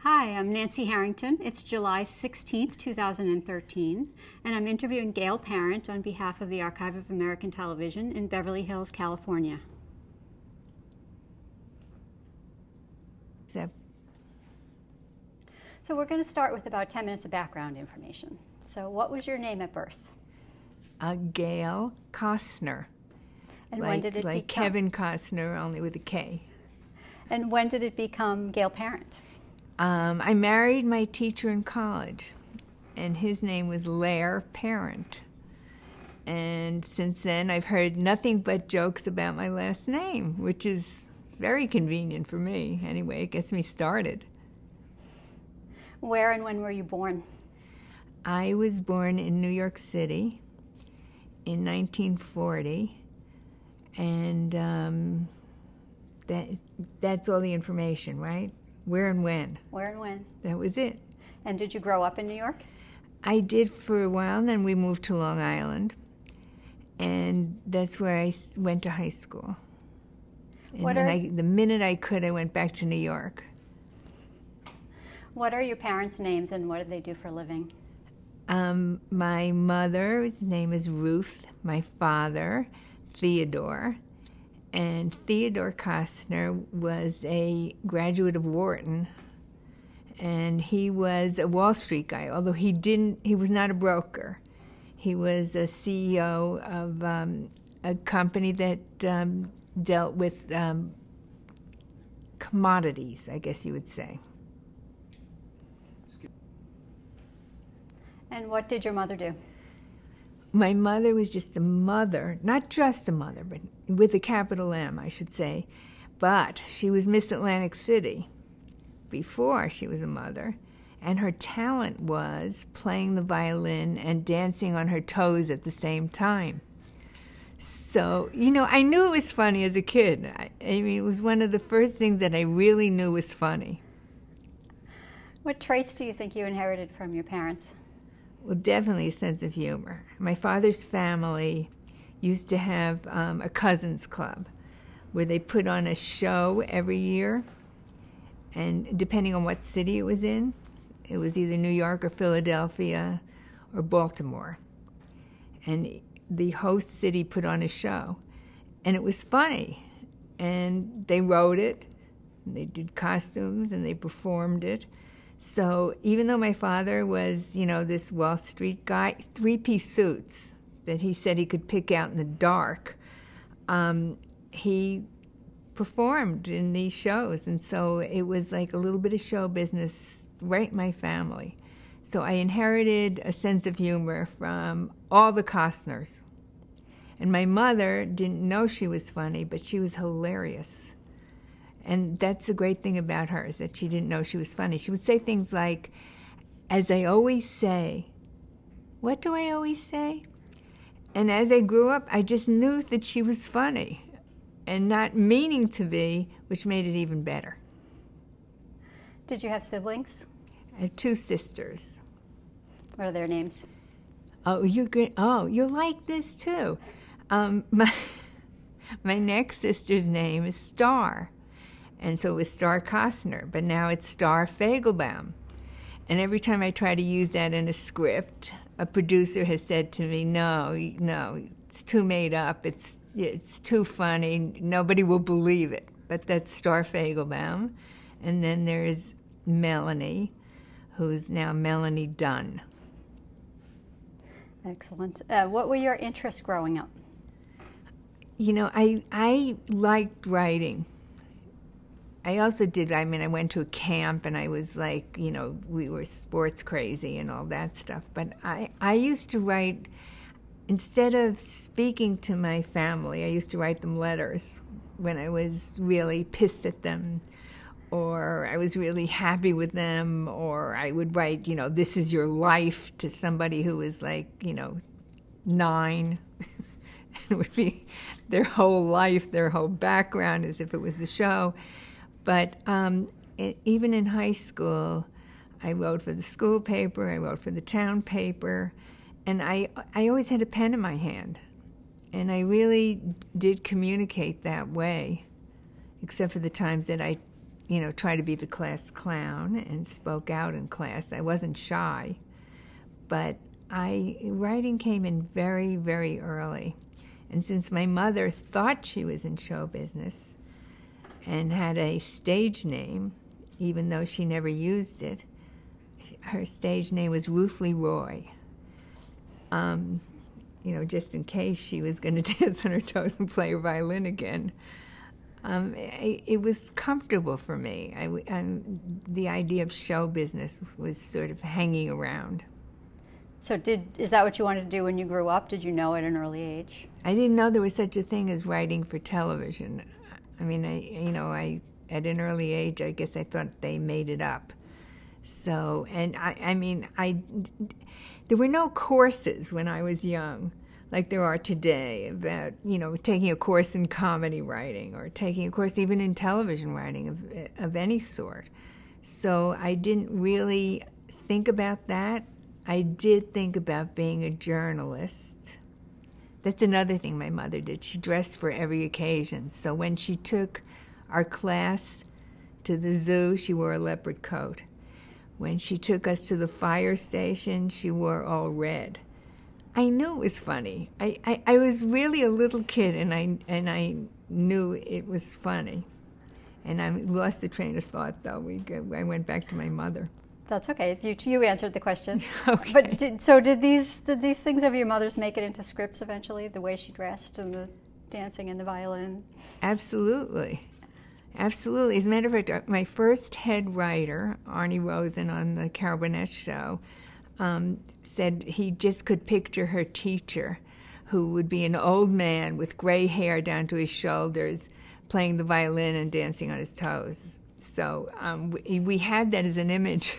Hi, I'm Nancy Harrington. It's July 16th, 2013, and I'm interviewing Gail Parent on behalf of the Archive of American Television in Beverly Hills, California. So we're going to start with about 10 minutes of background information. So what was your name at birth? Gail Costner. And when did it become? Like Kevin Costner, only with a K. And when did it become Gail Parent? I married my teacher in college, and his name was Lair Parent. And since then, I've heard nothing but jokes about my last name, which is very convenient for me. Anyway, it gets me started. Where and when were you born? I was born in New York City in 1940, and that's all the information, right? Where and when. Where and when. That was it. And did you grow up in New York? I did for a while, and then we moved to Long Island, and that's where I went to high school. And then the minute I could, I went back to New York. What are your parents' names, and what do they do for a living? My mother's name is Ruth, my father, Theodore. And Theodore Costner was a graduate of Wharton, and he was a Wall Street guy, although he was not a broker. He was a CEO of a company that dealt with commodities, I guess you would say. And what did your mother do? My mother was just a mother, not just a mother, but with a capital M, I should say. But she was Miss Atlantic City before she was a mother, and her talent was playing the violin and dancing on her toes at the same time. So, I knew it was funny as a kid. I mean, it was one of the first things that I really knew was funny. What traits do you think you inherited from your parents? Well, definitely a sense of humor. My father's family used to have a cousins club where they put on a show every year, and depending on what city it was in, it was either New York or Philadelphia or Baltimore. And the host city put on a show, and it was funny. And they wrote it, and they did costumes, and they performed it. So even though my father was, this Wall Street guy, three-piece suits that he said he could pick out in the dark, he performed in these shows. And so it was like a little bit of show business right in my family. So I inherited a sense of humor from all the Costners. And my mother didn't know she was funny, but she was hilarious. And that's the great thing about her, is that she didn't know she was funny. She would say things like, as I always say. What do I always say? And as I grew up, I just knew that she was funny and not meaning to be, which made it even better. Did you have siblings? I have two sisters. What are their names? Oh, you're good. Oh, you'll like this too. My next sister's name is Star. And so it was Star Costner, but now it's Star Fagelbaum. And every time I try to use that in a script, a producer has said to me, no, it's too made up. It's too funny. Nobody will believe it. But that's Star Fagelbaum. And then there's Melanie, who's now Melanie Dunn. Excellent. What were your interests growing up? I liked writing. I also I went to a camp, and I was like, we were sports crazy and all that stuff. But I used to write, instead of speaking to my family, I used to write them letters when I was really pissed at them, or I was really happy with them, or I would write, this is your life to somebody who was like, 9. It would be their whole life, their whole background, as if it was the show. But even in high school, I wrote for the school paper, I wrote for the town paper, and I always had a pen in my hand. And I really did communicate that way, except for the times that I try to be the class clown and spoke out in class. I wasn't shy, but writing came in very, very early. And since my mother thought she was in show business and had a stage name, even though she never used it, her stage name was Ruth Leroy. Just in case she was going to dance on her toes and play her violin again. It was comfortable for me. The idea of show business was sort of hanging around. So is that what you wanted to do when you grew up? Did you know at an early age? I didn't know there was such a thing as writing for television. I mean, at an early age, I guess I thought they made it up. So, and there were no courses when I was young, like there are today, about, taking a course in comedy writing or taking a course even in television writing of any sort. So I didn't really think about that. I did think about being a journalist. That's another thing my mother did. She dressed for every occasion. So when she took our class to the zoo, she wore a leopard coat. When she took us to the fire station, she wore all red. I knew it was funny. I was really a little kid, and I knew it was funny. And I lost the train of thought, though. I went back to my mother. That's okay. You answered the question. Okay. But did these things of your mother's make it into scripts eventually? The way she dressed and the dancing and the violin? Absolutely. Absolutely. As a matter of fact, my first head writer, Arnie Rosen on the Carol Burnett show, said he just could picture her teacher, who would be an old man with gray hair down to his shoulders, playing the violin and dancing on his toes. So we had that as an image,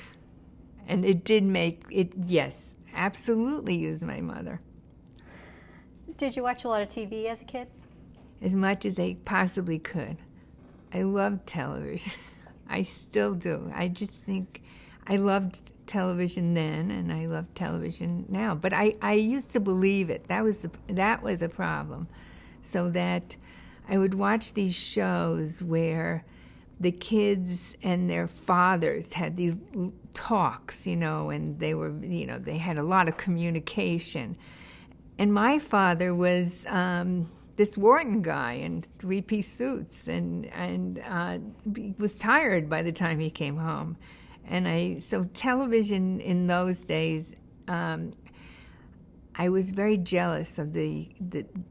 and it did make it, yes, absolutely use my mother. Did you watch a lot of TV as a kid? As much as I possibly could. I loved television. I still do. I just think I loved television then, and I love television now. But I used to believe it. That was a problem. So that I would watch these shows where the kids and their fathers had these talks, and they were, they had a lot of communication. And my father was this Wharton guy in three-piece suits, and was tired by the time he came home. And so television in those days, I was very jealous of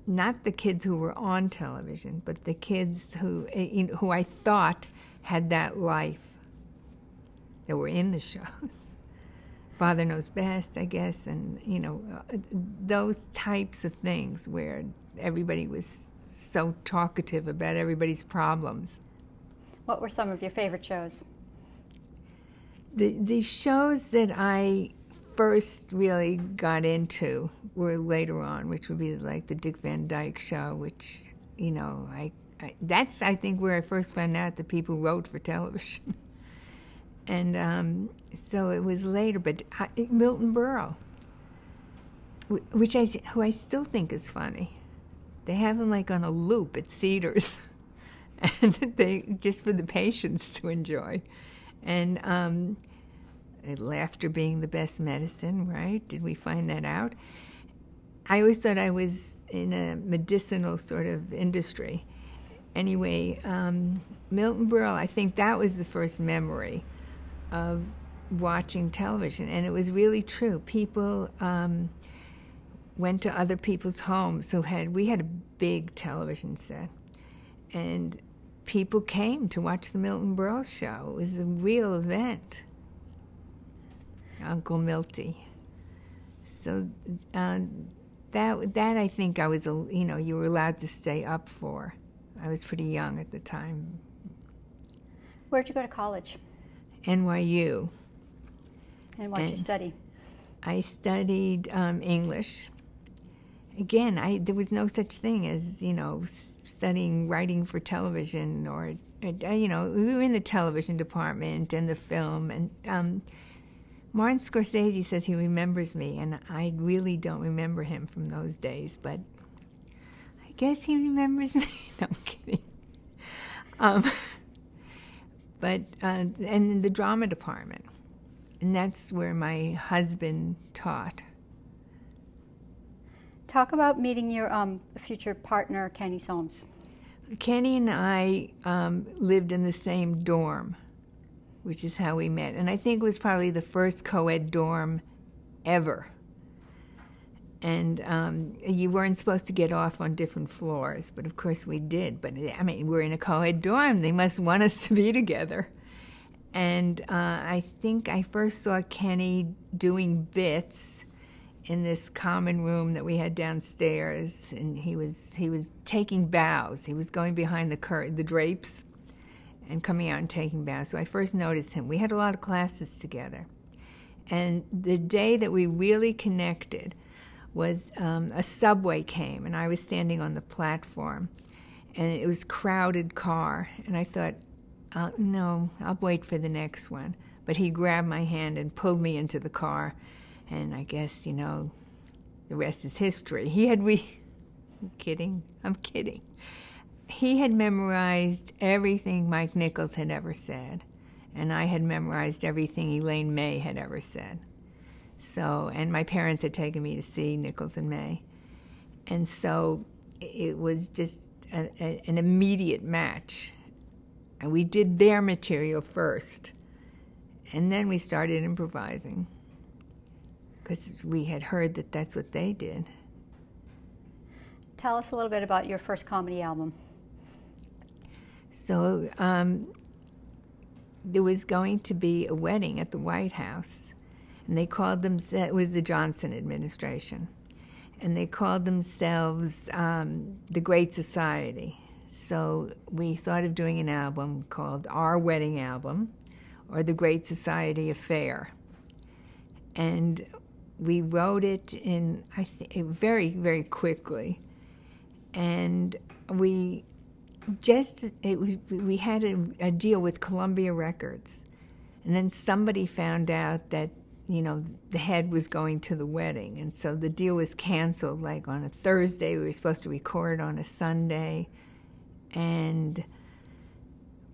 not the kids who were on television, but the kids who I thought had that life, that were in the shows. Father Knows Best, I guess, and those types of things where everybody was so talkative about everybody's problems. What were some of your favorite shows? The shows that I first really got into were later on, which would be like the Dick Van Dyke Show, which, that's, I think, where I first found out that people wrote for television. And so it was later, but Milton Berle, who I still think is funny. They have him like on a loop at Cedars, and just for the patients to enjoy. And laughter being the best medicine, right? Did we find that out? I always thought I was in a medicinal sort of industry. Anyway, Milton Berle, I think that was the first memory of watching television, and it was really true. People went to other people's homes we had a big television set, and people came to watch the Milton Berle show. It was a real event. Uncle Milty. So that I think I was, you were allowed to stay up for. I was pretty young at the time. Where'd you go to college? NYU. And what did you study? I studied English. Again, there was no such thing as, studying writing for television or, we were in the television department and the film. And Martin Scorsese says he remembers me, and I really don't remember him from those days, but I guess he remembers me. No, I'm kidding. but and in the drama department. And that's where my husband taught. Talk about meeting your future partner, Kenny Soames. Kenny and I lived in the same dorm, which is how we met. And I think it was probably the first co-ed dorm ever. And you weren't supposed to get off on different floors, but of course we did. But I mean, we're in a co-ed dorm. They must want us to be together. And I think I first saw Kenny doing bits in this common room that we had downstairs, and he was taking bows. He was going behind the drapes, and coming out and taking bows. So I first noticed him. We had a lot of classes together, and the day that we really connected was a subway came, and I was standing on the platform, and it was a crowded car, and I thought, no, I'll wait for the next one. But he grabbed my hand and pulled me into the car. And I guess, you know, the rest is history. I'm kidding. He had memorized everything Mike Nichols had ever said, and I had memorized everything Elaine May had ever said. So, and my parents had taken me to see Nichols and May. And so it was just an immediate match. And we did their material first, and then we started improvising, because we had heard that that's what they did. Tell us a little bit about your first comedy album. So there was going to be a wedding at the White House, and they called themselves, it was the Johnson administration, and they called themselves the Great Society. So we thought of doing an album called Our Wedding Album, or The Great Society Affair. And we wrote it in, I think, very, very quickly. And we had a deal with Columbia Records. And then somebody found out that, you know, the head was going to the wedding. And so the deal was canceled, like on a Thursday. We were supposed to record on a Sunday. And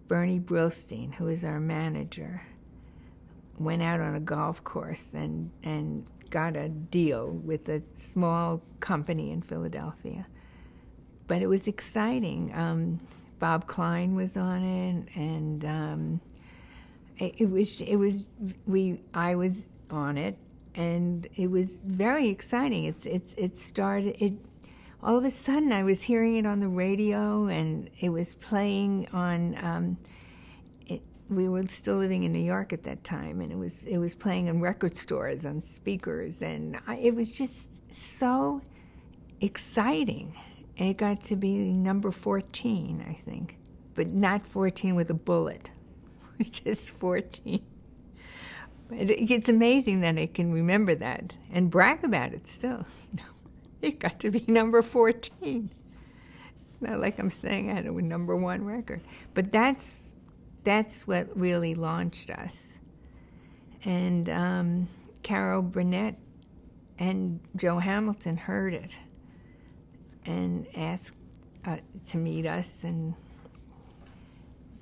Bernie Brillstein, who is our manager, went out on a golf course and got a deal with a small company in Philadelphia. But it was exciting. Bob Klein was on it, and I was on it, and it was very exciting. It started. All of a sudden, I was hearing it on the radio, and it was playing on. We were still living in New York at that time, and it was playing in record stores on speakers, and it was just so exciting. And it got to be number 14, I think, but not 14 with a bullet, just 14. It's amazing that I can remember that and brag about it still. You know. It got to be number 14. It's not like I'm saying I had a number 1 record. But that's what really launched us. And Carol Burnett and Joe Hamilton heard it and asked to meet us, and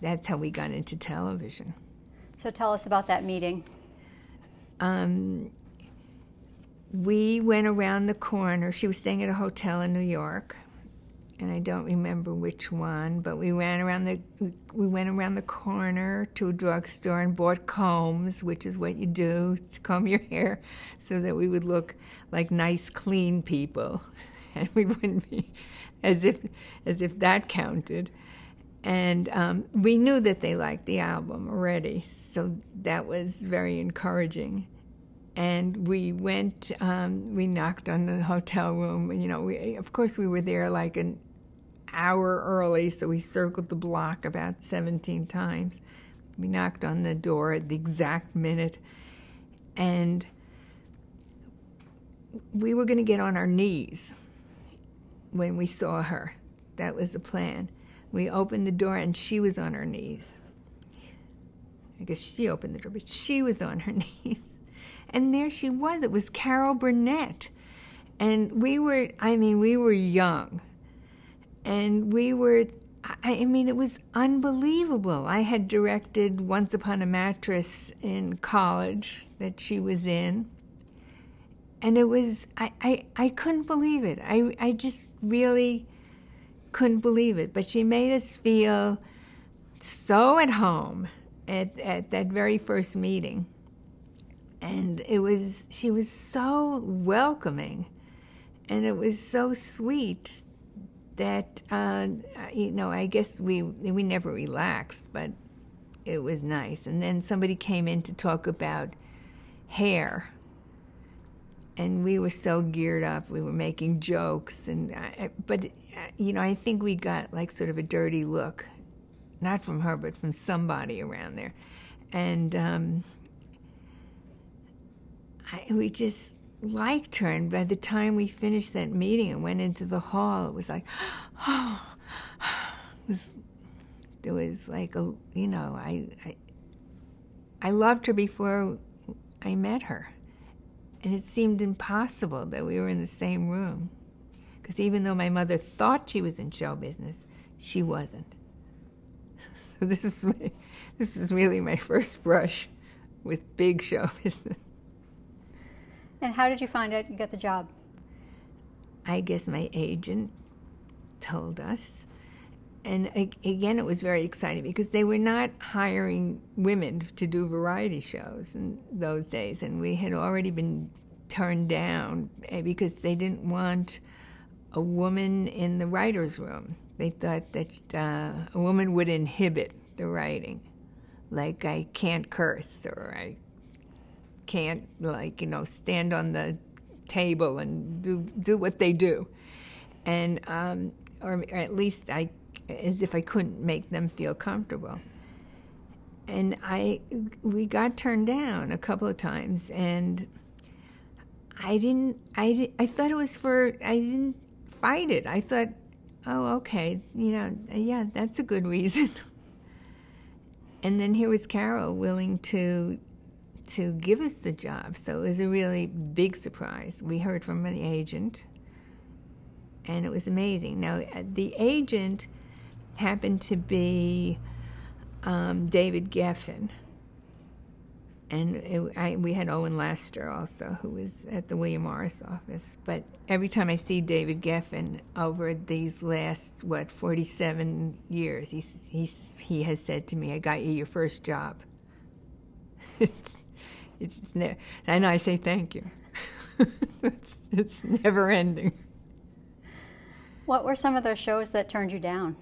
that's how we got into television. So tell us about that meeting. We went around the corner. She was staying at a hotel in New York, and I don't remember which one, but we went around the corner to a drugstore and bought combs, which is what you do to comb your hair, so that we would look like nice, clean people, and we wouldn't be as if that counted. And we knew that they liked the album already, so that was very encouraging. And we went, we knocked on the hotel room. You know, of course we were there like an hour early, so we circled the block about 17 times. We knocked on the door at the exact minute, and we were going to get on our knees when we saw her. That was the plan. We opened the door, and she was on her knees. I guess she opened the door, but she was on her knees. And there she was. It was Carol Burnett. And we were young. And we were I mean, it was unbelievable. I had directed Once Upon a Mattress in college that she was in. And it was, I couldn't believe it. I just really couldn't believe it. But she made us feel so at home at that very first meeting. And she was so welcoming. And it was so sweet that, I guess we never relaxed, but it was nice. And then somebody came in to talk about hair. And we were so geared up. We were making jokes. But I think we got like sort of a dirty look. Not from her, but from somebody around there. And we just liked her, and by the time we finished that meeting and went into the hall, it was like, there was like I loved her before I met her, and it seemed impossible that we were in the same room, because even though my mother thought she was in show business, she wasn't. So this is really my first brush with big show business. And how did you find out you got the job? I guess my agent told us. And again, it was very exciting because they were not hiring women to do variety shows in those days. And we had already been turned down because they didn't want a woman in the writer's room. They thought that a woman would inhibit the writing. Like, I can't curse, or I can't, stand on the table and do what they do. And, or at least as if I couldn't make them feel comfortable. And we got turned down a couple of times, and I thought it was I didn't fight it. I thought, oh, okay, yeah, that's a good reason. And then here was Carol willing to give us the job. So it was a really big surprise. We heard from the agent, and it was amazing. Now, the agent happened to be David Geffen. And we had Owen Laster also, who was at the William Morris office. But every time I see David Geffen over these last, 47 years, he has said to me, "I got you your first job." And I say thank you. It's never ending. What were some of those shows that turned you down?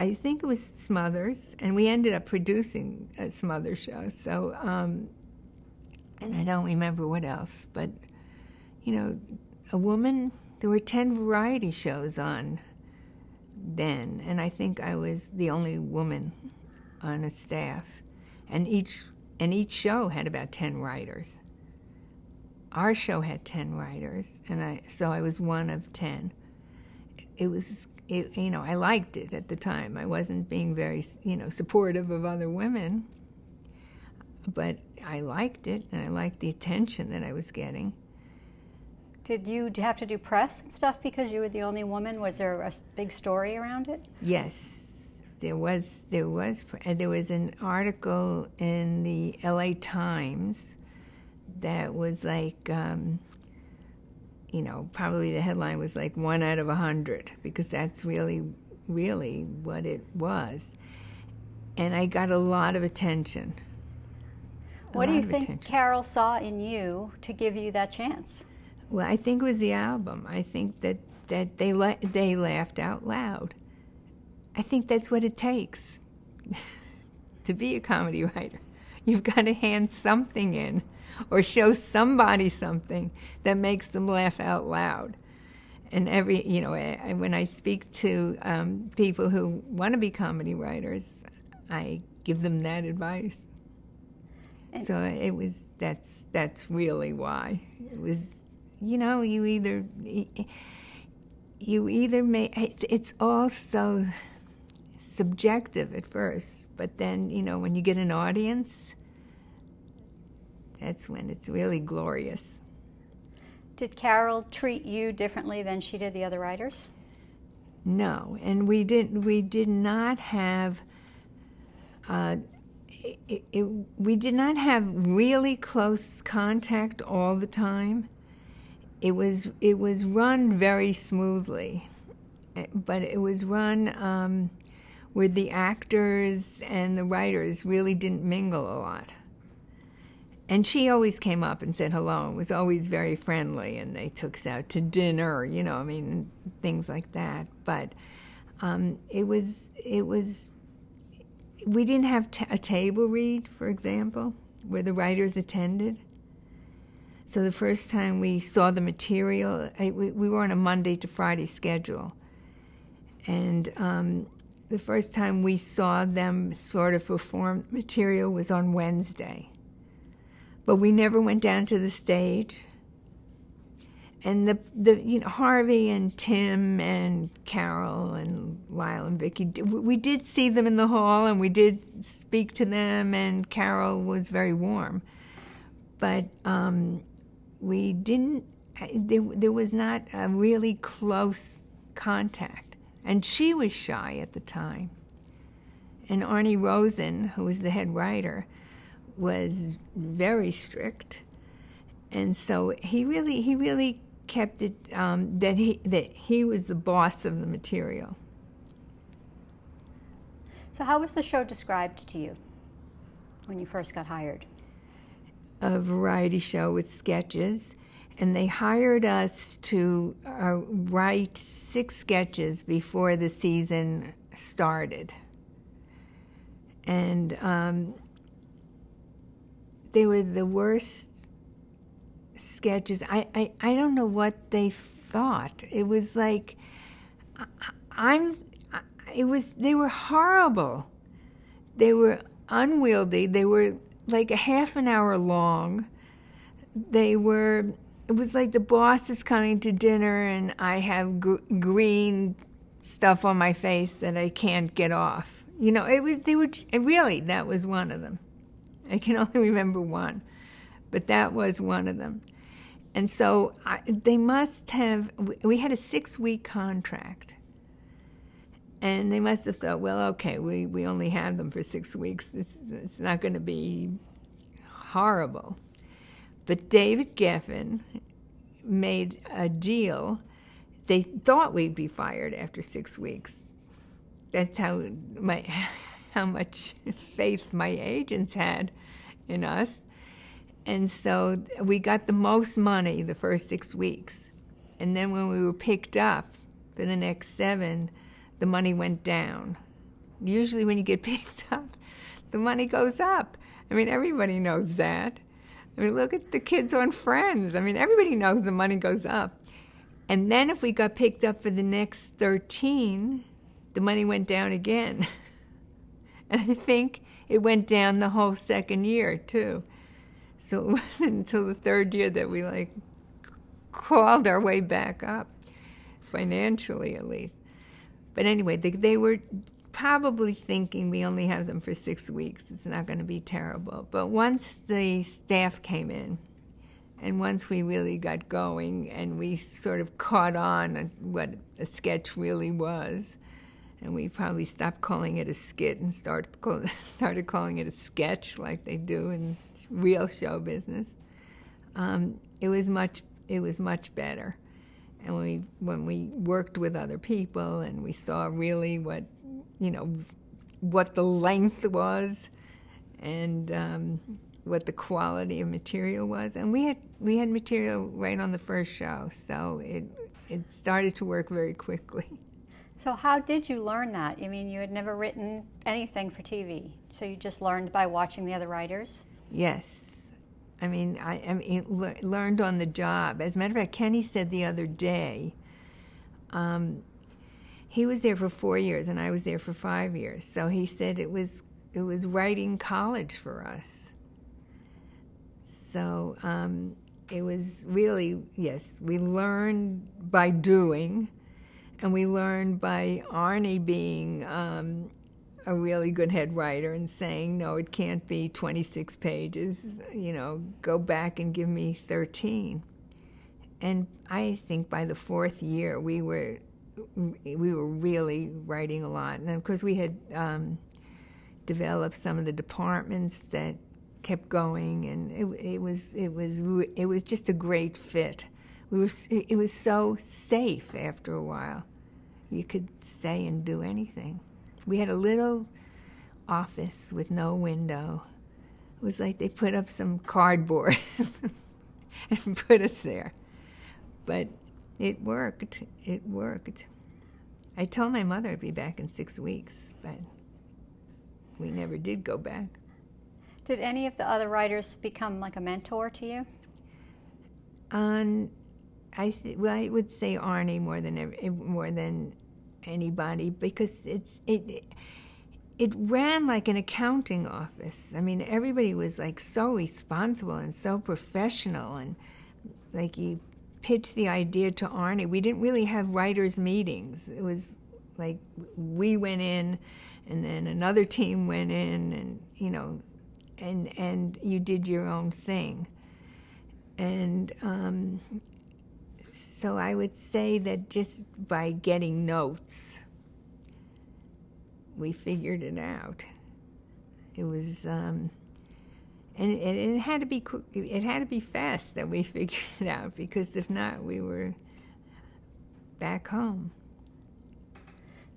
I think it was Smothers, and we ended up producing a Smothers show. So, and I don't remember what else, but, a woman, there were 10 variety shows on then, and I think I was the only woman on a staff. And each show had about 10 writers. Our show had 10 writers, and so I was one of 10. I liked it at the time. I wasn't being very, supportive of other women, but I liked it, and I liked the attention that I was getting. Did you have to do press and stuff because you were the only woman? Was there a big story around it? Yes, there was an article in the LA Times that was like, probably the headline was like 1 out of 100, because that's really, really what it was. And I got a lot of attention. What do you think Carol saw in you to give you that chance? Well, I think it was the album. I think that they laughed out loud. I think that's what it takes to be a comedy writer. You've got to hand something in, or show somebody something that makes them laugh out loud. And when I speak to people who want to be comedy writers, I give them that advice. And so that's really why. It was, you either make, it's all so subjective at first, but then, when you get an audience, that's when it's really glorious. Did Carol treat you differently than she did the other writers? No, and we did not have we did not have really close contact all the time. It was run very smoothly, but it was run where the actors and the writers really didn't mingle a lot. And she always came up and said hello and was always very friendly, and they took us out to dinner, you know, I mean, things like that. But it was we didn't have a table read, for example, where the writers attended. So the first time we saw the material, we were on a Monday to Friday schedule. And the first time we saw them sort of perform material was on Wednesday. But we never went down to the stage. And Harvey and Tim and Carol and Lyle and Vicky, we did see them in the hall and we did speak to them, and Carol was very warm. But we didn't, there was not a really close contact. And she was shy at the time. And Arnie Rosen, who was the head writer, was very strict. And so he really kept it that he was the boss of the material. So how was the show described to you when you first got hired? A variety show with sketches, and they hired us to write 6 sketches before the season started. And they were the worst sketches. I don't know what they thought. It was like they were horrible. They were unwieldy. They were like a half an hour long. It was like the boss is coming to dinner and I have green stuff on my face that I can't get off. You know, that was one of them. I can only remember one, but that was one of them. And so they must have, we had a 6-week contract. And they must have thought, well, okay, we only have them for 6 weeks. It's not going to be horrible. But David Geffen made a deal. They thought we'd be fired after 6 weeks. That's how much faith my agents had in us. And so we got the most money the first 6 weeks. And then when we were picked up for the next 7, the money went down. Usually when you get picked up, the money goes up. I mean, everybody knows that. I mean, look at the kids on Friends. I mean, everybody knows the money goes up. And then if we got picked up for the next 13, the money went down again. And I think it went down the whole second year, too. So it wasn't until the 3rd year that we, crawled our way back up, financially at least. But anyway, they were probably thinking we only have them for 6 weeks. It's not going to be terrible. But once the staff came in, and once we really got going and we sort of caught on what a sketch really was, and we probably stopped calling it a skit and started calling it a sketch like they do in real show business, it was much better. And when we worked with other people and we saw really what the length was and what the quality of material was, and we had material right on the first show, so it started to work very quickly. So how did you learn that? I mean, you had never written anything for TV, so you just learned by watching the other writers? Yes. I mean, I learned on the job. As a matter of fact, Kenny said the other day, he was there for 4 years and I was there for 5 years. So he said it was writing college for us. So it was really, yes, we learned by doing, and we learned by Arnie being a really good head writer and saying, no, it can't be 26 pages, go back and give me 13. And I think by the 4th year, we were we were really writing a lot. And of course we had developed some of the departments that kept going, and it was just a great fit. It was so safe after a while. You could say and do anything. We had a little office with no window. It was like they put up some cardboard and put us there. But it worked. It worked. I told my mother I'd be back in 6 weeks, but we never did go back. Did any of the other writers become like a mentor to you? I would say Arnie more than anybody, because it ran like an accounting office. I mean, everybody was like so responsible and so professional, and like you pitched the idea to Arnie. We didn't really have writers' meetings. It was like we went in, and then another team went in, and and you did your own thing. And so I would say that just by getting notes, we figured it out. It was, and it had to be fast that we figured it out, because if not, we were back home.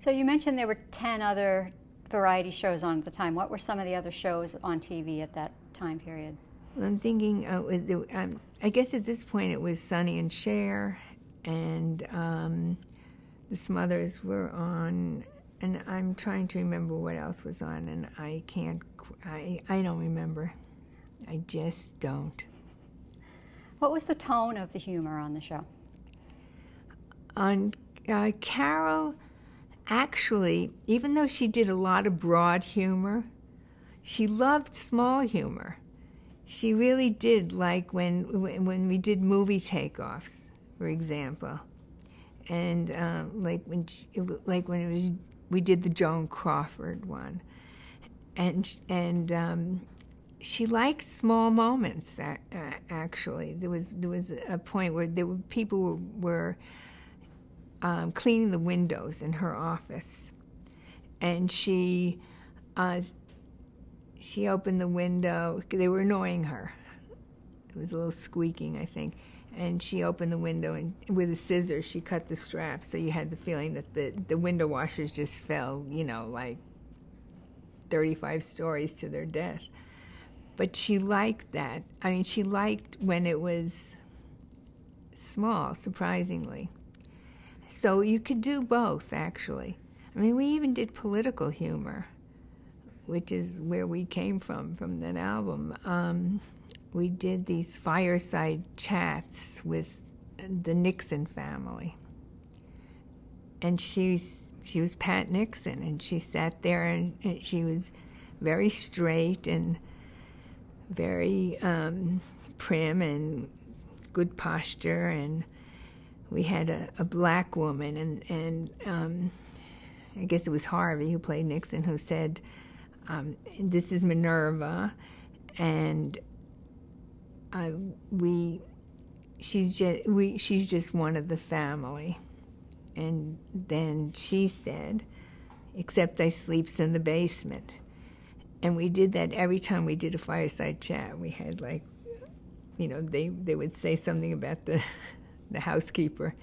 So you mentioned there were 10 other variety shows on at the time. What were some of the other shows on TV at that time period? Well, I'm thinking, I guess at this point it was Sonny and Cher, and the Smothers were on, and I'm trying to remember what else was on, and I don't remember. I just don't. What was the tone of the humor on the show? On Carol, actually, even though she did a lot of broad humor, she loved small humor. She really did, like when we did movie takeoffs, for example, and we did the Joan Crawford one, and she liked small moments. Actually, there was a point where people were cleaning the windows in her office, and she opened the window. They were annoying her. It was a little squeaking, I think. And she opened the window, and with a scissors, she cut the straps. So you had the feeling that the window washers just fell, like 35 stories to their death. But she liked that. I mean, she liked when it was small, surprisingly. So you could do both, actually. I mean, we even did political humor, which is where we came from that album. We did these fireside chats with the Nixon family. And she was Pat Nixon, and she sat there, and she was very straight and very prim and good posture, and we had a black woman, and I guess it was Harvey who played Nixon, who said, this is Minerva, and she's just one of the family. And then she said, except I sleeps in the basement. And we did that every time we did a fireside chat. We had they would say something about the housekeeper.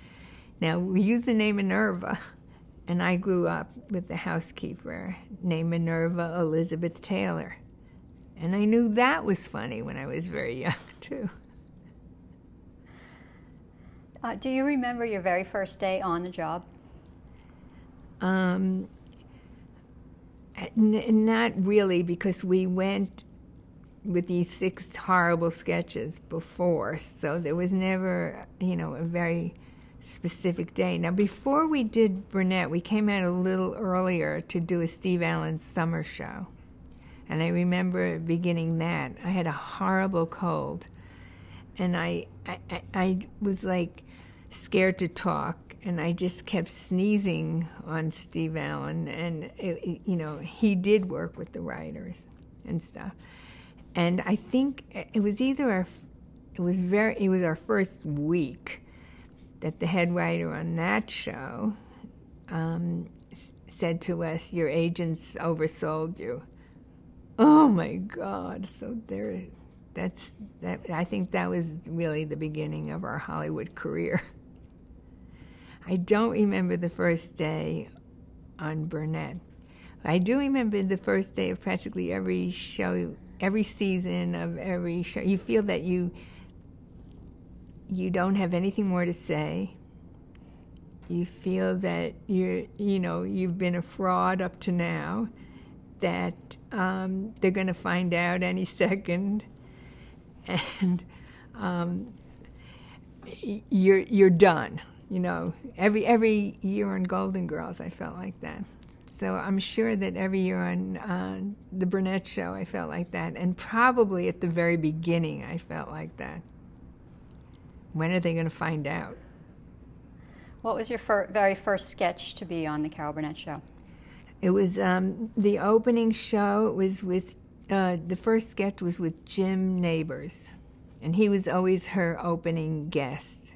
Now, we use the name Minerva, and I grew up with the housekeeper named Minerva Elizabeth Taylor. And I knew that was funny when I was very young, too. Do you remember your very first day on the job? Not really, because we went with these 6 horrible sketches before, so there was never, a very specific day. Now, before we did Burnett, we came out a little earlier to do a Steve Allen summer show. And I remember beginning that. I had a horrible cold, and I was like scared to talk, and I just kept sneezing on Steve Allen, and he did work with the writers and stuff. And I think it was our first week that the head writer on that show said to us, "Your agents oversold you." Oh my God! So I think that was really the beginning of our Hollywood career. I don't remember the first day on Burnett. I do remember the first day of practically every show, every season of every show. You feel that you don't have anything more to say. You feel that you've been a fraud up to now, that they're going to find out any second, and you're done. Every year on Golden Girls, I felt like that. So I'm sure that every year on the Burnett Show, I felt like that, and probably at the very beginning, I felt like that. When are they going to find out? What was your very first sketch to be on the Carol Burnett Show? It was the opening show. It was with the first sketch was with Jim Neighbors, and he was always her opening guest.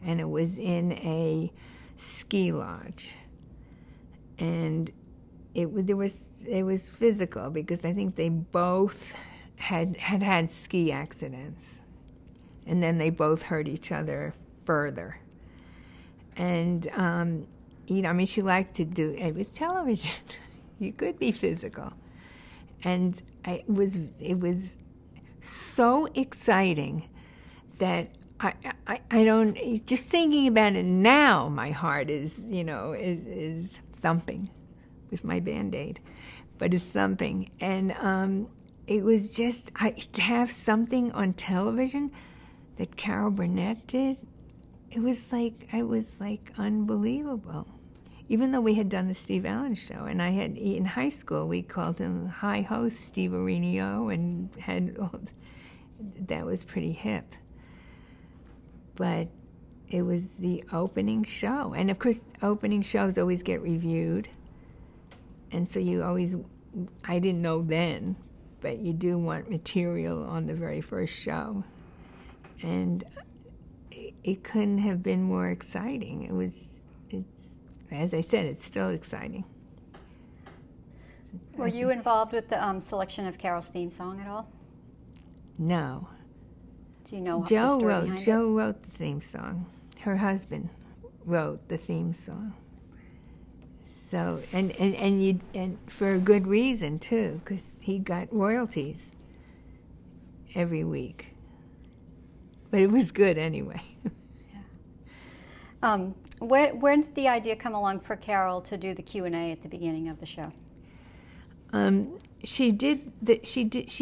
And it was in a ski lodge, and it was physical because I think they both had ski accidents, and then they both hurt each other further. And she liked to do. It was television. You could be physical, and it was so exciting that I don't. Just thinking about it now, my heart is thumping with my Band-Aid, but it's thumping, and it was just to have something on television that Carol Burnett did. It was like unbelievable. Even though we had done the Steve Allen Show, and in high school we called him High Host Steve Arenio, and that was pretty hip. But it was the opening show, and of course opening shows always get reviewed, and so I didn't know then, but you do want material on the very first show, and it couldn't have been more exciting. It's as I said, it's still exciting. Were you involved with the selection of Carol's theme song at all? No. Do you know the Joe story wrote? behind it? Joe wrote the theme song. Her husband wrote the theme song. So and for a good reason too, because he got royalties every week. But it was good anyway. Yeah. Where did the idea come along for Carol to do the Q&A at the beginning of the show? She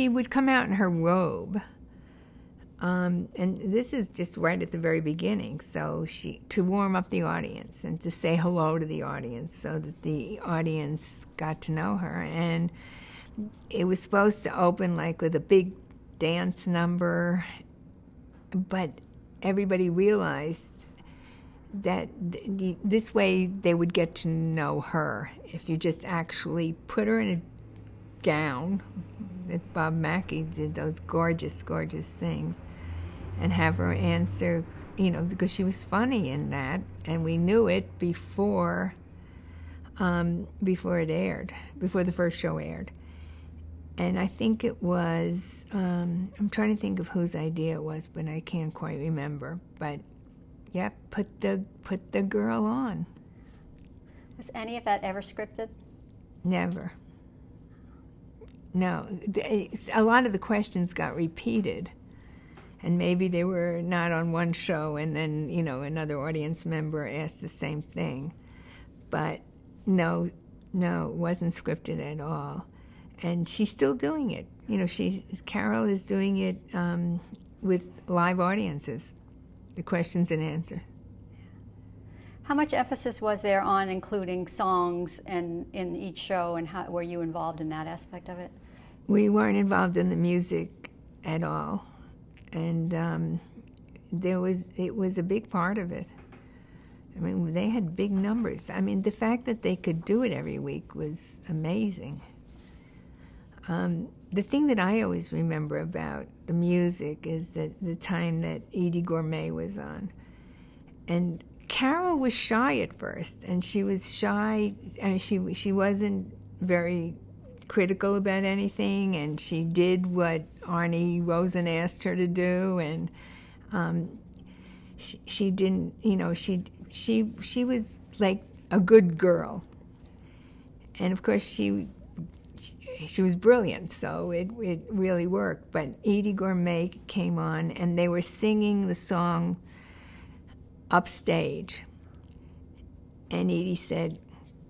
would come out in her robe, and this is just right at the very beginning. So to warm up the audience and to say hello to the audience, so that the audience got to know her. And it was supposed to open like with a big dance number, but everybody realized that this way they would get to know her if you just actually put her in a gown, that Bob Mackie did those gorgeous, gorgeous things, and have her answer, because she was funny in that, and we knew it before it aired, before the first show aired. And I think it was, I'm trying to think of whose idea it was, but I can't quite remember. But yeah, put the girl on. Was any of that ever scripted? Never. No. A lot of the questions got repeated. And maybe they were not on one show and then, another audience member asked the same thing. But no, it wasn't scripted at all. And she's still doing it. Carol is doing it with live audiences, the questions and answers. How much emphasis was there on including songs in each show, and were you involved in that aspect of it? We weren't involved in the music at all, and it was a big part of it. I mean, they had big numbers. I mean, the fact that they could do it every week was amazing. The thing that I always remember about the music is that the time that Edie Gourmet was on. And Carol was shy at first, and she was shy. I mean, she wasn't very critical about anything, and she did what Arnie Rosen asked her to do, and she didn't, you know, she was like a good girl, and of course she was brilliant, so it really worked. But Edie Gourmet came on, and they were singing the song upstage, and Edie said,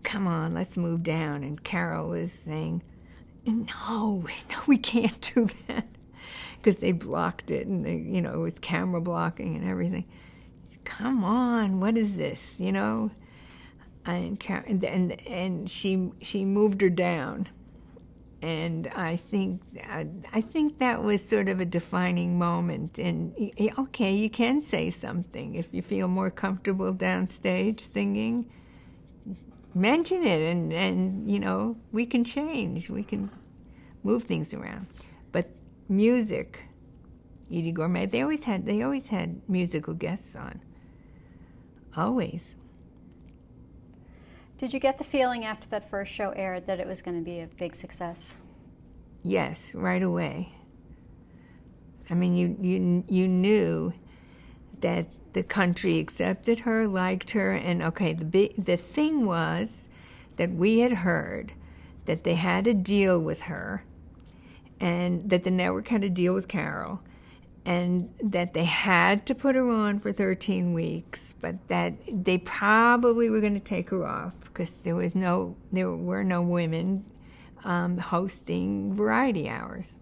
"Come on, let's move down," and Carol was saying, no, we can't do that, because they blocked it, and they, you know, it was camera blocking and everything. Said, "Come on, what is this?" You know, and she moved her down, and I think that was sort of a defining moment. And okay, you can say something if you feel more comfortable downstage singing. Mention it, and you know, we can change, we can move things around. But music, Edie Gourmet, they always had musical guests on, always. Did you get the feeling after that first show aired that it was going to be a big success? Yes, right away. I mean, you knew that the country accepted her, liked her, and okay, the thing was that we had heard that they had a deal with her, and that the network had a deal with Carol, and that they had to put her on for 13 weeks, but that they probably were going to take her off because there were no women hosting variety hours.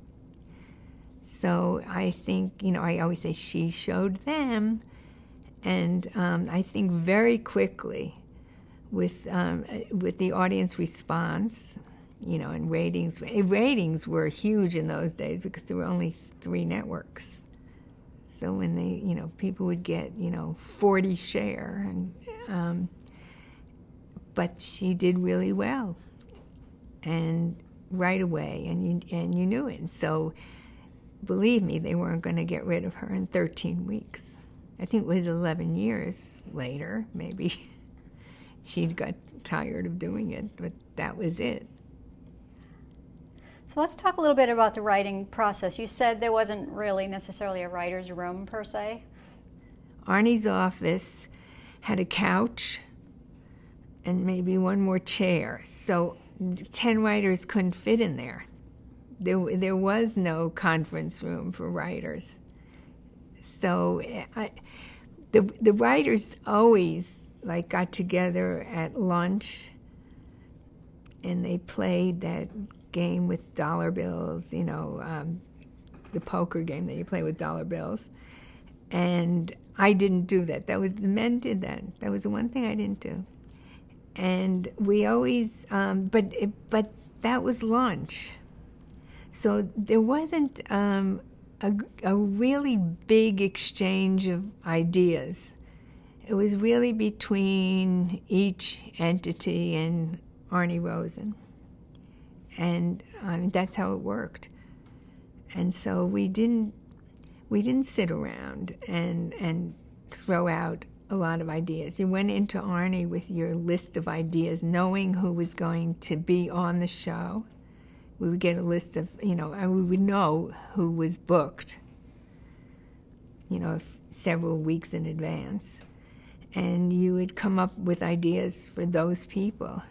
So I think, you know, I always say she showed them, and I think very quickly with the audience response, you know, and ratings were huge in those days because there were only 3 networks. So when they, you know, people would get, you know, 40 share, and but she did really well, and right away, and you knew it. And so, believe me, they weren't going to get rid of her in 13 weeks. I think it was 11 years later, maybe she got tired of doing it, but that was it. So let's talk a little bit about the writing process. You said there wasn't really necessarily a writer's room per se. Arnie's office had a couch and maybe one more chair, so 10 writers couldn't fit in there. There was no conference room for writers. So the writers always like got together at lunch, and they played that game with dollar bills, you know, the poker game that you play with dollar bills. And I didn't do that. The men did that. That was the one thing I didn't do. And we always, but that was lunch. So there wasn't a really big exchange of ideas. It was really between each entity and Arnie Rosen. And that's how it worked. And so we didn't sit around and throw out a lot of ideas. You went into Arnie with your list of ideas, knowing who was going to be on the show. We would get a list of, you know, and we would know who was booked, you know, several weeks in advance. And you would come up with ideas for those people.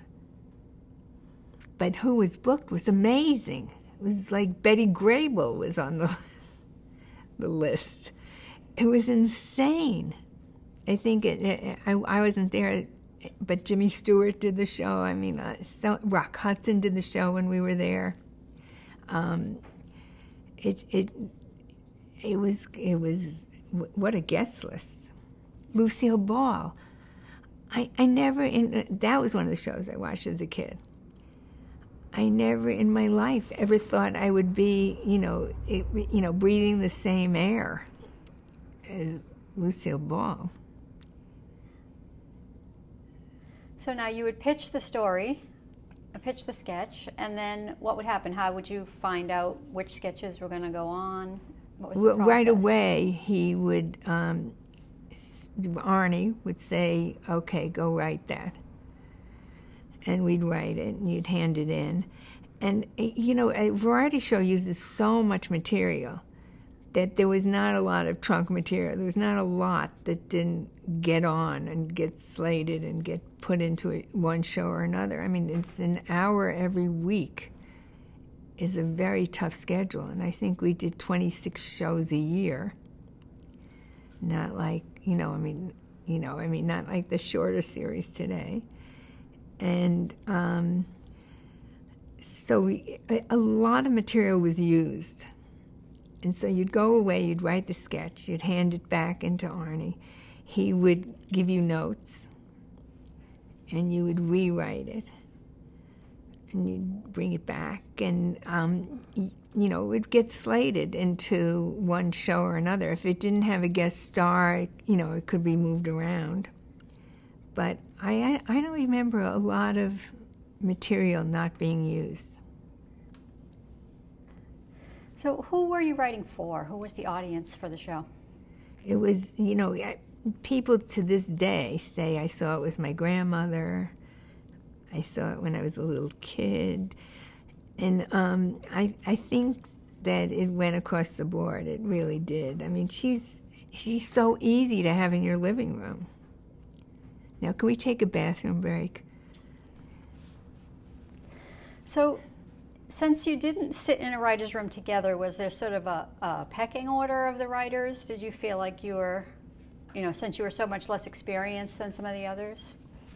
But who was booked was amazing. It was like Betty Grable was on the list. It was insane. I think I wasn't there, but Jimmy Stewart did the show. I mean, Rock Hudson did the show when we were there. It was what a guest list. Lucille Ball. That was one of the shows I watched as a kid. I never in my life ever thought I would be, breathing the same air as Lucille Ball. So now you would pitch the story, pitch the sketch, and then what would happen? How would you find out which sketches were going to go on? What was the process? Right away, he would Arnie would say, okay, go write that. And we'd write it, and you'd hand it in. And, you know, a variety show uses so much material that there was not a lot of trunk material. There was not a lot that didn't get on and get slated and get put into one show or another. I mean, it's an hour every week is a very tough schedule. And I think we did 26 shows a year. Not like, not like the shorter series today. And so a lot of material was used. And so you'd go away, you'd write the sketch, you'd hand it back into Arnie. He would give you notes, and you would rewrite it. And you'd bring it back, and, it would get slated into one show or another. If it didn't have a guest star, it could be moved around. But I don't remember a lot of material not being used. So who were you writing for? Who was the audience for the show? It was, people to this day say I saw it with my grandmother. I saw it when I was a little kid. And I think that it went across the board. It really did. I mean, she's so easy to have in your living room. Now, can we take a bathroom break? So, since you didn't sit in a writer's room together, was there sort of a pecking order of the writers? Did you feel like you were, since you were so much less experienced than some of the others?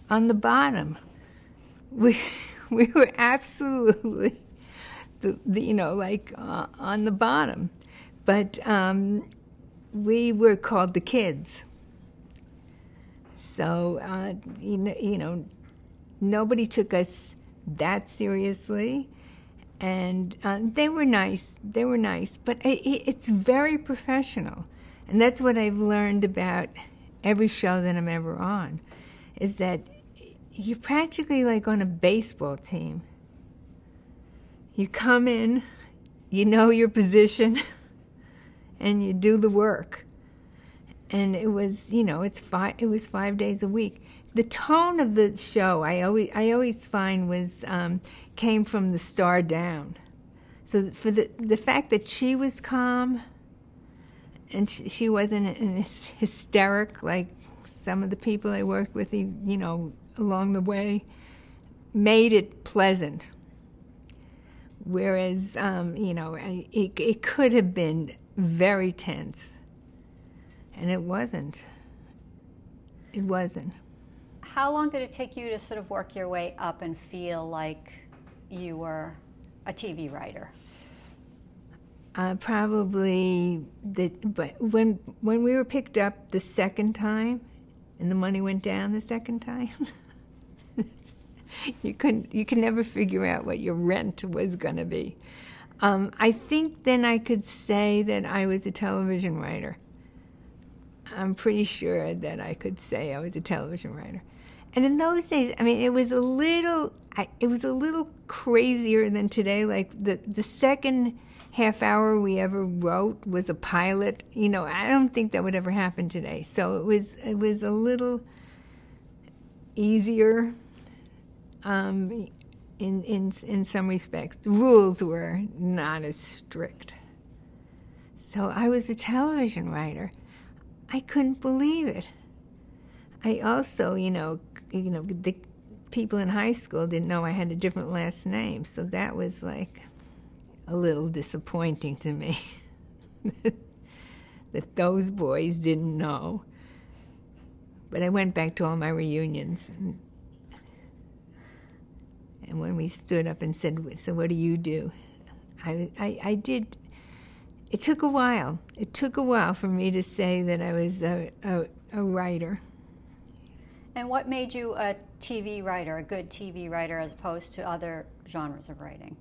On the bottom. We were absolutely, on the bottom. But we were called the kids. So, nobody took us that seriously. And they were nice. They were nice. But it's very professional. And that's what I've learned about every show that I'm ever on, is that you're practically like on a baseball team. You come in, you know your position, and you do the work. And it was, it was 5 days a week. The tone of the show, I always find, was came from the star down. So for the fact that she was calm, and she wasn't an hysteric like some of the people I worked with, along the way, made it pleasant. Whereas, it could have been very tense, and it wasn't. It wasn't. How long did it take you to sort of work your way up and feel like you were a TV writer? Probably, but when we were picked up the second time, and the money went down the second time, you could never figure out what your rent was going to be. I think then I could say that I was a television writer. I'm pretty sure that I could say I was a television writer. And in those days, I mean, it was a little crazier than today. Like the second half hour we ever wrote was a pilot. I don't think that would ever happen today. So it was a little easier in some respects. The rules were not as strict. So I was a television writer. I couldn't believe it. I also, the people in high school didn't know I had a different last name, so that was like a little disappointing to me that those boys didn't know. But I went back to all my reunions, and when we stood up and said, "So what do you do?" I did. It took a while. It took a while for me to say that I was a writer. And what made you a TV writer, a good TV writer, as opposed to other genres of writing?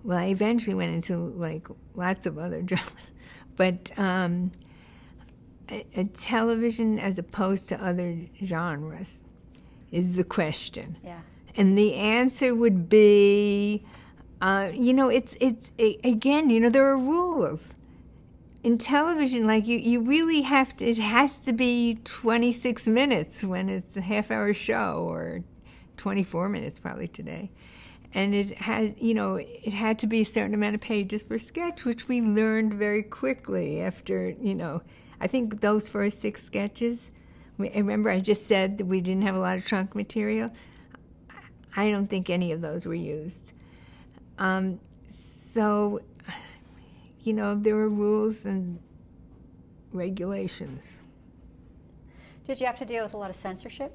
Well, I eventually went into like lots of other genres, but a television as opposed to other genres is the question. Yeah. And the answer would be, again, there are rules. in television, like you really have to, it has to be 26 minutes when it's a half-hour show, or 24 minutes probably today. And it has, it had to be a certain amount of pages per sketch, which we learned very quickly after, I think those first 6 sketches, remember I just said that we didn't have a lot of trunk material? I don't think any of those were used. So, there were rules and regulations. Did you have to deal with a lot of censorship?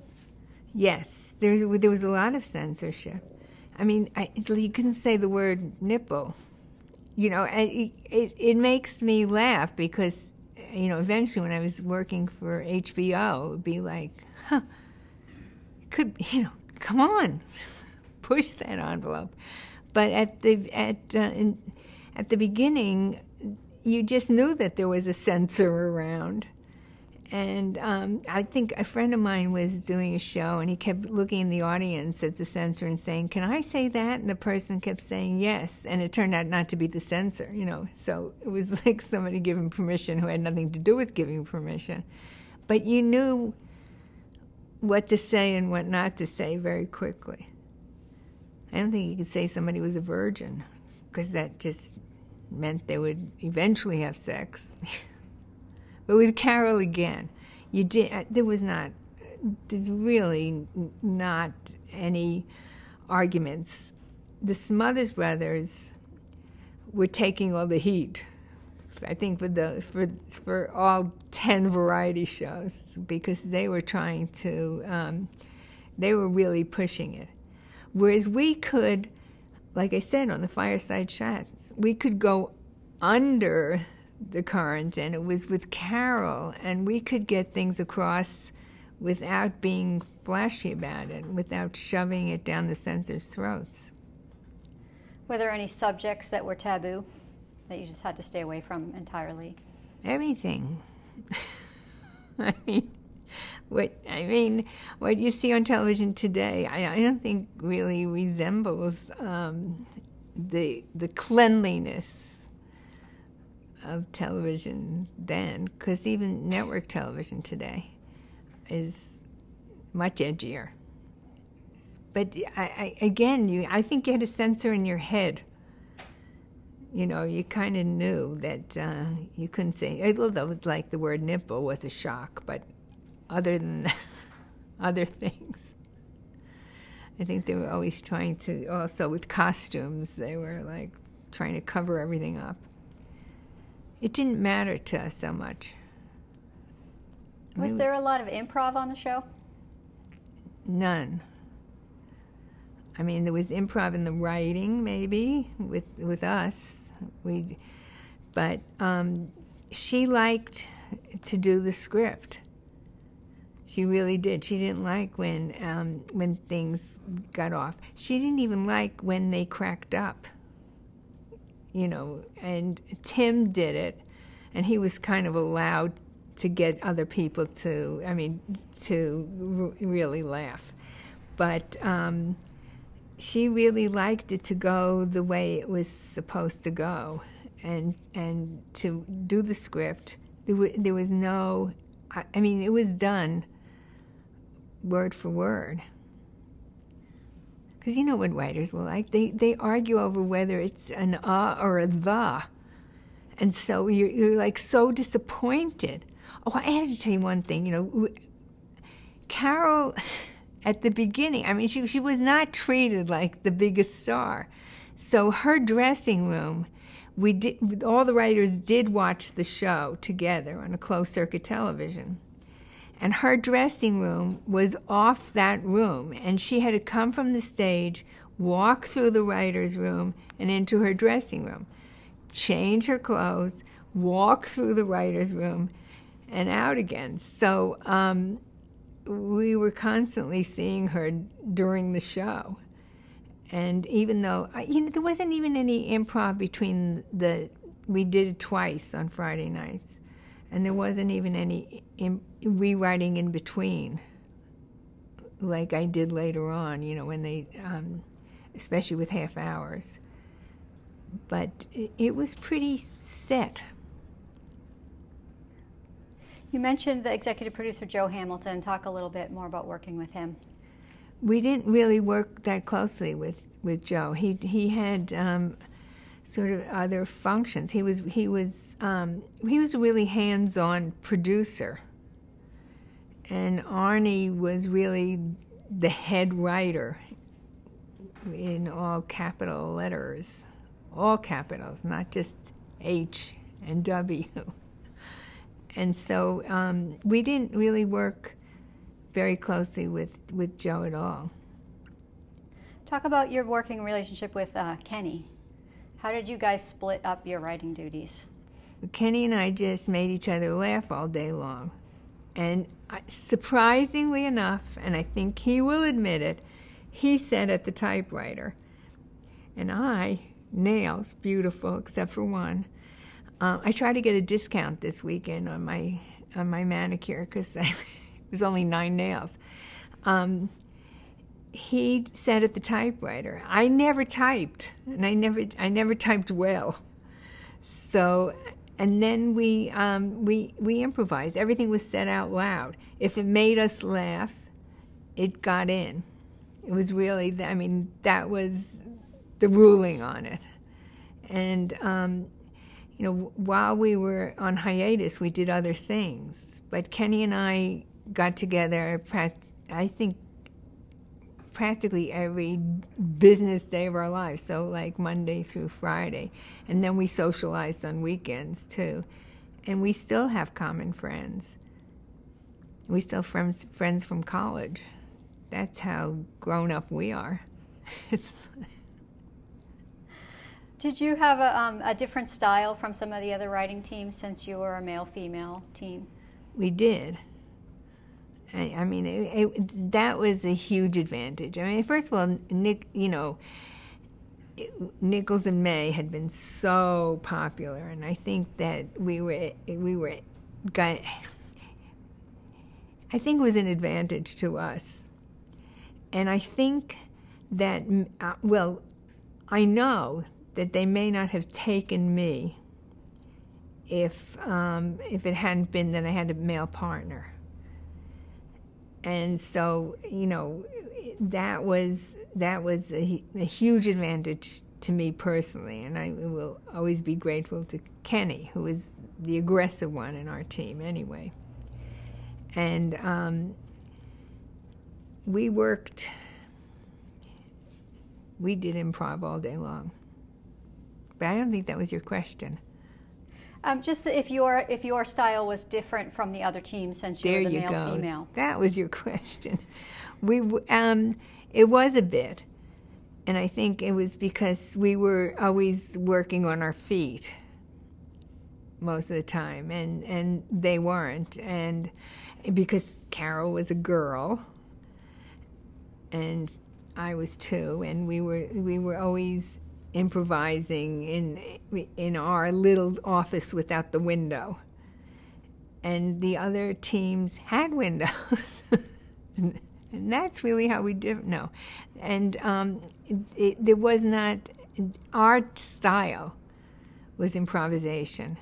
Yes, there was a lot of censorship. I mean, you can say the word nipple. It makes me laugh because, eventually when I was working for HBO, it would be like, come on, push that envelope. But at the beginning, you just knew that there was a censor around. And I think a friend of mine was doing a show, and he kept looking in the audience at the censor and saying, "Can I say that?" And the person kept saying yes, and it turned out not to be the censor, So it was like somebody giving permission who had nothing to do with giving permission. But you knew what to say and what not to say very quickly. I don't think you could say somebody was a virgin, because that just meant they would eventually have sex. But with Carol again, there's really not any arguments. The Smothers Brothers were taking all the heat, I think, for all 10 variety shows, because they were trying to, they were really pushing it. Whereas we could, like I said, on the Fireside Chats, we could go under the current, and it was with Carol, and we could get things across without being flashy about it, without shoving it down the censors' throats. Were there any subjects that were taboo that you just had to stay away from entirely? Everything. What you see on television today, I don't think really resembles the cleanliness of television then, because even network television today is much edgier. But I think you had a censor in your head. You kind of knew that you couldn't say, although like the word nipple was a shock, but other than that, other things. I think they were always trying to, also with costumes, they were like trying to cover everything up. It didn't matter to us so much. Was there a lot of improv on the show? None. I mean, there was improv in the writing, maybe, with us. But she liked to do the script. She really did. She didn't like when things got off. She didn't even like when they cracked up. And Tim did it, and he was kind of allowed to get other people to really laugh. But she really liked it to go the way it was supposed to go, and to do the script. There was no, it was done word for word. Because you know what writers are like. They argue over whether it's an or a the. And so you're like so disappointed. Oh, I have to tell you one thing. Carol, at the beginning, she was not treated like the biggest star. So her dressing room, all the writers did watch the show together on a closed circuit television. And her dressing room was off that room, and she had to come from the stage, walk through the writer's room and into her dressing room, change her clothes, walk through the writer's room, and out again. So we were constantly seeing her during the show. And even though, there wasn't even any improv between we did it twice on Friday nights. And there wasn't even any rewriting in between, like I did later on, when they, especially with half hours. But it was pretty set. You mentioned the executive producer, Joe Hamilton. Talk a little bit more about working with him. We didn't really work that closely with Joe. He had sort of other functions. He was a really hands-on producer, and Arnie was really the head writer in all capital letters, all capitals, not just H and W. And so we didn't really work very closely with Joe at all. Talk about your working relationship with Kenny. How did you guys split up your writing duties? Kenny and I just made each other laugh all day long. And surprisingly enough, and I think he will admit it, he sat at the typewriter. And I, nails, beautiful, except for one. I tried to get a discount this weekend on my manicure because it was only 9 nails. He sat at the typewriter. I never typed, and I never typed well. So, and then we improvised. Everything was said out loud. If it made us laugh, it got in. It was really, that was the ruling on it. And while we were on hiatus, we did other things. But Kenny and I got together, I think, practically every business day of our lives, so like Monday through Friday. And then we socialized on weekends, too. And we still have common friends. We still have friends from college. That's how grown up we are. Did you have a different style from some of the other writing teams since you were a male-female team? We did. That was a huge advantage. First of all, Nichols and May had been so popular, and I think that I think it was an advantage to us. And I think that, I know that they may not have taken me if it hadn't been that I had a male partner. And so, that was a huge advantage to me personally, and I will always be grateful to Kenny, who is the aggressive one in our team anyway. And we did improv all day long. But I don't think that was your question. Just if your style was different from the other teams since you were the male-female. That was your question. It was a bit, and I think it was because we were always working on our feet most of the time, and they weren't, and because Carol was a girl, and I was too, and we were always improvising in our little office without the window. And the other teams had windows. and that's really how we did. No. And there was not, our style was improvisation.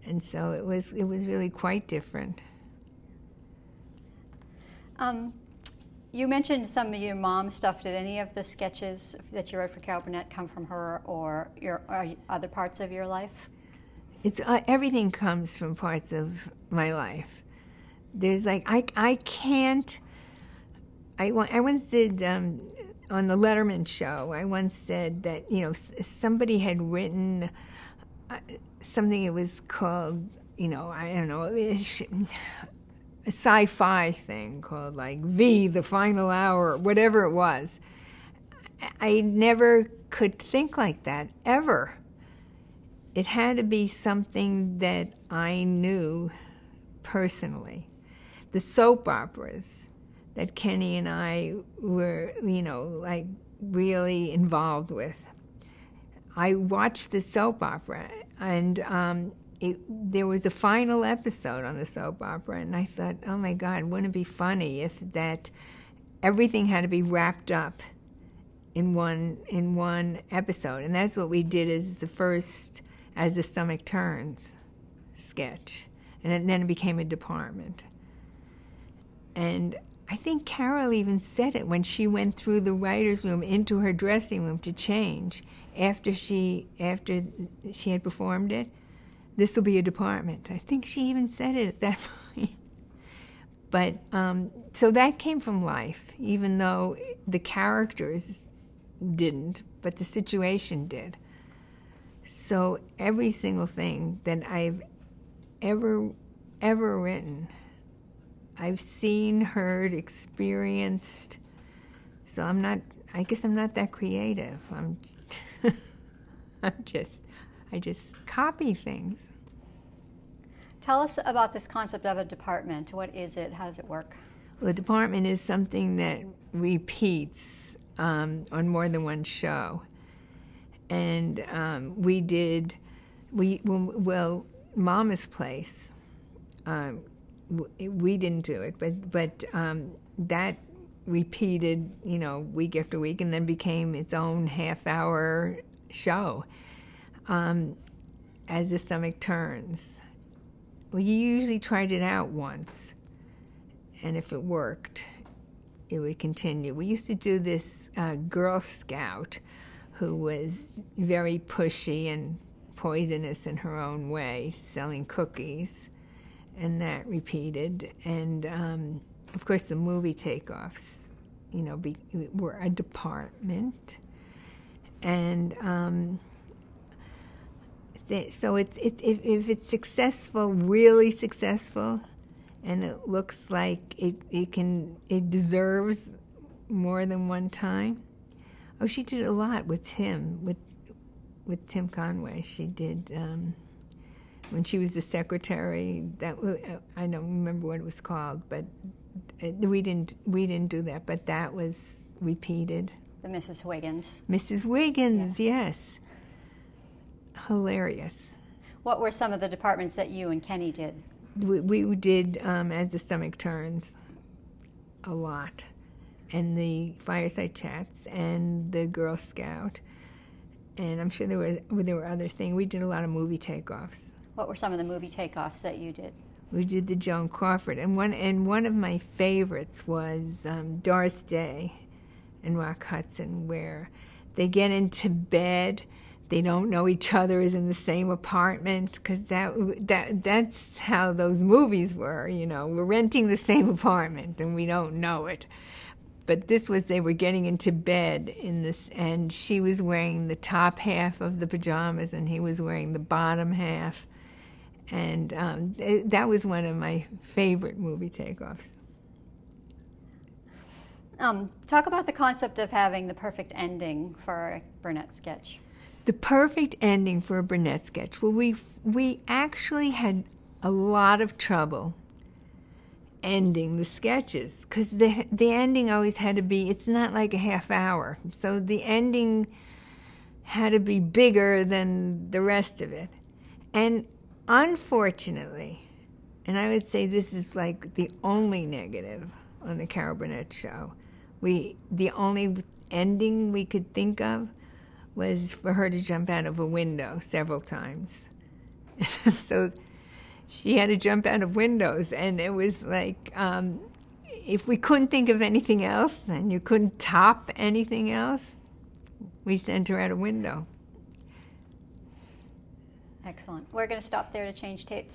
And so it was really quite different. You mentioned some of your mom's stuff. Did any of the sketches that you wrote for Carol Burnett come from her or other parts of your life? It's everything comes from parts of my life. There's I once did on the Letterman show. I once said that somebody had written something. It was called I don't know. A sci-fi thing called V, the Final Hour, whatever it was. I never could think like that, ever. It had to be something that I knew personally. The soap operas that Kenny and I were, really involved with. I watched the soap opera, and there was a final episode on the soap opera, and I thought, oh my God, wouldn't it be funny if that everything had to be wrapped up in one episode? And that's what we did as the first As the Stomach Turns sketch. and then it became a department. And I think Carol even said it when she went through the writer's room into her dressing room to change after she had performed it. This will be a department. I think she even said it at that point. But so that came from life, even though the characters didn't, but the situation did. So every single thing that I've ever written, I've seen, heard, experienced. So I guess I'm not that creative. I just copy things. Tell us about this concept of a department. What is it? How does it work? Well, a department is something that repeats on more than one show. And Mama's Place, we didn't do it, but that repeated, week after week, and then became its own half-hour show. As the Stomach Turns. We usually tried it out once, and if it worked, it would continue. We used to do this Girl Scout who was very pushy and poisonous in her own way, selling cookies, and that repeated. And, of course, the movie takeoffs, were a department. And so if it's successful, really successful, and it looks like it deserves more than one time. Oh, she did a lot with Tim, with Tim Conway. She did when she was the secretary. I don't remember what it was called, but we didn't do that. But that was repeated. The Mrs. Wiggins. Mrs. Wiggins, yeah. Yes. Hilarious. What were some of the departments that you and Kenny did? We did As the Stomach Turns a lot, and the Fireside Chats, and the Girl Scout, and I'm sure there were other things. We did a lot of movie takeoffs. What were some of the movie takeoffs that you did? We did the Joan Crawford, and one of my favorites was Doris Day and Rock Hudson, where they get into bed. They don't know each other is in the same apartment, because that's how those movies were. We're renting the same apartment and we don't know it. But this was, they were getting into bed in this, and she was wearing the top half of the pajamas and he was wearing the bottom half. And that was one of my favorite movie takeoffs. Talk about the concept of having the perfect ending for a Burnett sketch. The perfect ending for a Burnett sketch. Well, we actually had a lot of trouble ending the sketches, because the ending always had to be, it's not like a half hour. So the ending had to be bigger than the rest of it. And unfortunately, and I would say this is like the only negative on the Carol Burnett show, the only ending we could think of was for her to jump out of a window several times. So she had to jump out of windows, and it was like, if we couldn't think of anything else and you couldn't top anything else, we sent her out a window. Excellent. We're going to stop there to change tapes.